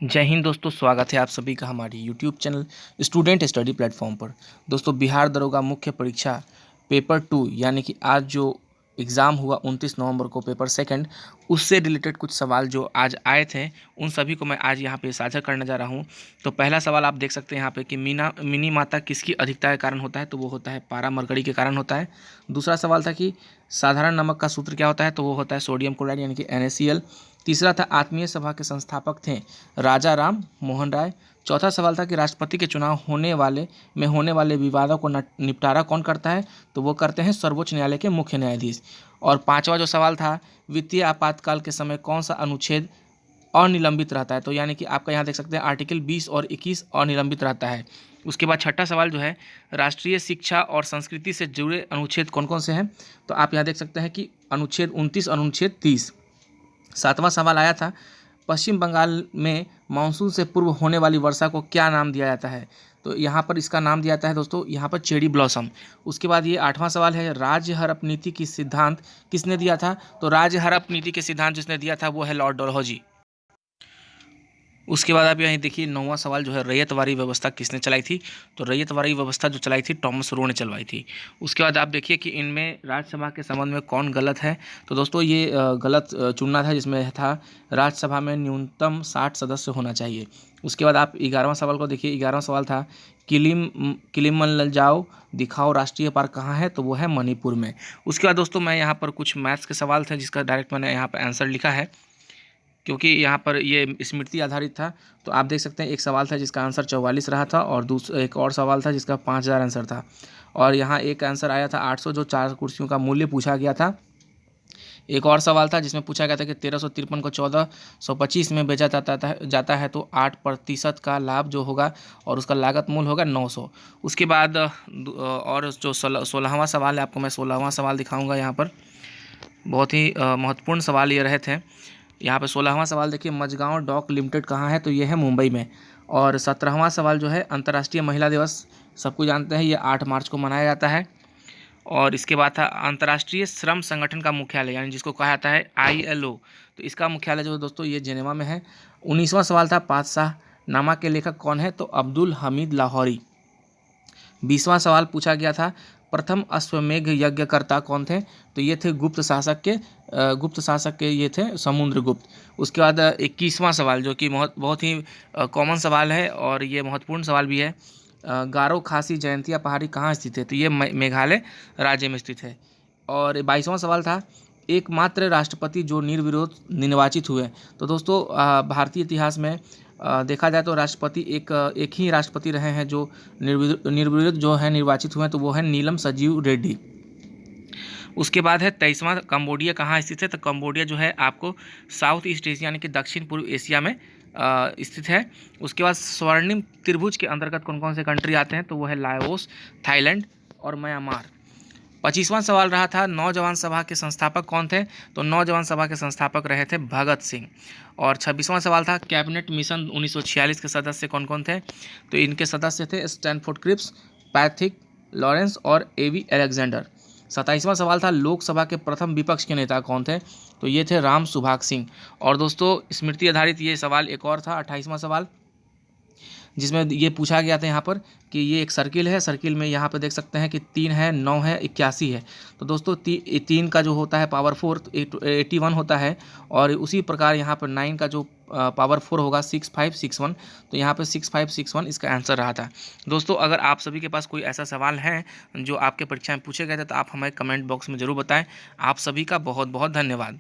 जय हिंद दोस्तों, स्वागत है आप सभी का हमारी YouTube channel student study platform पर। दोस्तों, बिहार दरोगा मुख्य परीक्षा पेपर 2 यानी कि आज जो एग्ज़ाम हुआ 29 नवंबर को पेपर सेकंड, उससे रिलेटेड कुछ सवाल जो आज आए थे उन सभी को मैं आज यहाँ पे साझा करने जा रहा हूँ। तो पहला सवाल आप देख सकते हैं यहाँ पे कि मिनी मात्रा किसकी अधिकता के कारण होता है, तो वो होता है पारा मरकरी के कारण होता है। दूसरा सवाल था कि साधारण नमक का सूत्र क्या होता है, तो वो होता है सोडियम क्लोराइड यानी कि NaCl। तीसरा था आत्मीय सभा के संस्थापक थे राजा राम मोहन राय। चौथा सवाल था कि राष्ट्रपति के चुनाव होने वाले विवादों को निपटारा कौन करता है, तो वो करते हैं सर्वोच्च न्यायालय के मुख्य न्यायाधीश। और पांचवा जो सवाल था, वित्तीय आपातकाल के समय कौन सा अनुच्छेद अनिलंबित रहता है, तो यानी कि आपका यहाँ देख सकते हैं आर्टिकल 20 और 21 अनिलंबित रहता है। उसके बाद छठा सवाल जो है, राष्ट्रीय शिक्षा और संस्कृति से जुड़े अनुच्छेद कौन कौन से हैं, तो आप यहाँ देख सकते हैं कि अनुच्छेद 29, अनुच्छेद 30। सातवां सवाल आया था, पश्चिम बंगाल में मानसून से पूर्व होने वाली वर्षा को क्या नाम दिया जाता है, तो यहाँ पर इसका नाम दिया जाता है दोस्तों यहाँ पर चेरी ब्लॉसम। उसके बाद ये आठवां सवाल है, राज्य हड़प नीति की सिद्धांत किसने दिया था, तो राज्य हड़प नीति के सिद्धांत जिसने दिया था वो है लॉर्ड डलहौजी। उसके बाद आप यहीं देखिए नौवां सवाल जो है, रैयतवारी व्यवस्था किसने चलाई थी, तो रैयतवारी व्यवस्था जो चलाई थी टॉमस रो ने चलवाई थी। उसके बाद आप देखिए कि इनमें राज्यसभा के संबंध में कौन गलत है, तो दोस्तों ये गलत चुनना था, जिसमें था राज्यसभा में न्यूनतम 60 सदस्य होना चाहिए। उसके बाद आप 11वां सवाल को देखिए। 11वां सवाल था, किलिमंजरो जाओ दिखाओ राष्ट्रीय पार्क कहाँ है, तो वो है मणिपुर में। उसके बाद दोस्तों मैं यहाँ पर कुछ मैथ्स के सवाल थे जिसका डायरेक्ट मैंने यहाँ पर आंसर लिखा है, क्योंकि यहाँ पर ये स्मृति आधारित था। तो आप देख सकते हैं एक सवाल था जिसका आंसर 44 रहा था, और एक और सवाल था जिसका 5000 आंसर था। और यहाँ एक आंसर आया था 800, जो 4 कुर्सियों का मूल्य पूछा गया था। एक और सवाल था जिसमें पूछा गया था कि 1353 को 1425 में बेचा जाता है तो 8% का लाभ जो होगा और उसका लागत मूल्य होगा 900। उसके बाद और जो 16वां सवाल है, आपको मैं 16वां सवाल दिखाऊंगा। यहाँ पर बहुत ही महत्वपूर्ण सवाल ये रहे थे। यहाँ पे 16वां सवाल देखिए, मझगांव डॉक लिमिटेड कहाँ है, तो ये है मुंबई में। और 17वां सवाल जो है, अंतर्राष्ट्रीय महिला दिवस सबको जानते हैं, ये 8 मार्च को मनाया जाता है। और इसके बाद था अंतर्राष्ट्रीय श्रम संगठन का मुख्यालय, यानी जिसको कहा जाता है ILO, तो इसका मुख्यालय जो है दोस्तों ये जेनेवा में है। 19वां सवाल था, पातशाह नामा के लेखक कौन है, तो अब्दुल हमीद लाहौरी। 20वां सवाल पूछा गया था, प्रथम अश्वमेघ यज्ञकर्ता कौन थे, तो ये थे गुप्त शासक के ये थे समुद्रगुप्त। उसके बाद 21वां सवाल जो कि बहुत ही कॉमन सवाल है और ये महत्वपूर्ण सवाल भी है, गारो खासी जयंतिया पहाड़ी कहाँ स्थित है, तो ये मेघालय राज्य में स्थित है। और 22वां सवाल था, एकमात्र राष्ट्रपति जो निर्विरोध निर्वाचित हुए, तो दोस्तों भारतीय इतिहास में देखा जाए तो राष्ट्रपति एक ही राष्ट्रपति रहे हैं जो निर्विरोध जो है निर्वाचित हुए हैं, तो वो है नीलम संजीव रेड्डी। उसके बाद है 23वां, कंबोडिया कहाँ स्थित है, तो कंबोडिया जो है आपको साउथ ईस्ट एशिया यानी कि दक्षिण पूर्व एशिया में स्थित है। उसके बाद स्वर्णिम त्रिभुज के अंतर्गत कौन कौन से कंट्री आते हैं, तो वो है लाओस, थाईलैंड और म्यांमार। 25वां सवाल रहा था, नौजवान सभा के संस्थापक कौन थे, तो नौजवान सभा के संस्थापक रहे थे भगत सिंह। और 26वां सवाल था, कैबिनेट मिशन 1946 के सदस्य कौन कौन थे, तो इनके सदस्य थे स्टैनफोर्ड क्रिप्स, पैथिक लॉरेंस और एवी अलेक्जेंडर। 27वां सवाल था, लोकसभा के प्रथम विपक्ष के नेता कौन थे, तो ये थे राम सुभाग सिंह। और दोस्तों स्मृति आधारित ये सवाल एक और था, 28वां सवाल, जिसमें ये पूछा गया था यहाँ पर कि ये एक सर्किल है, सर्किल में यहाँ पे देख सकते हैं कि 3 है, 9 है, 81 है। तो दोस्तों 3 का जो होता है पावर 4 तो 81 होता है, और उसी प्रकार यहाँ पर 9 का जो पावर 4 होगा 6561, तो यहाँ पे 6561 इसका आंसर रहा था। दोस्तों अगर आप सभी के पास कोई ऐसा सवाल है जो आपके परीक्षा में पूछे गए थे, तो आप हमें कमेंट बॉक्स में ज़रूर बताएं। आप सभी का बहुत बहुत धन्यवाद।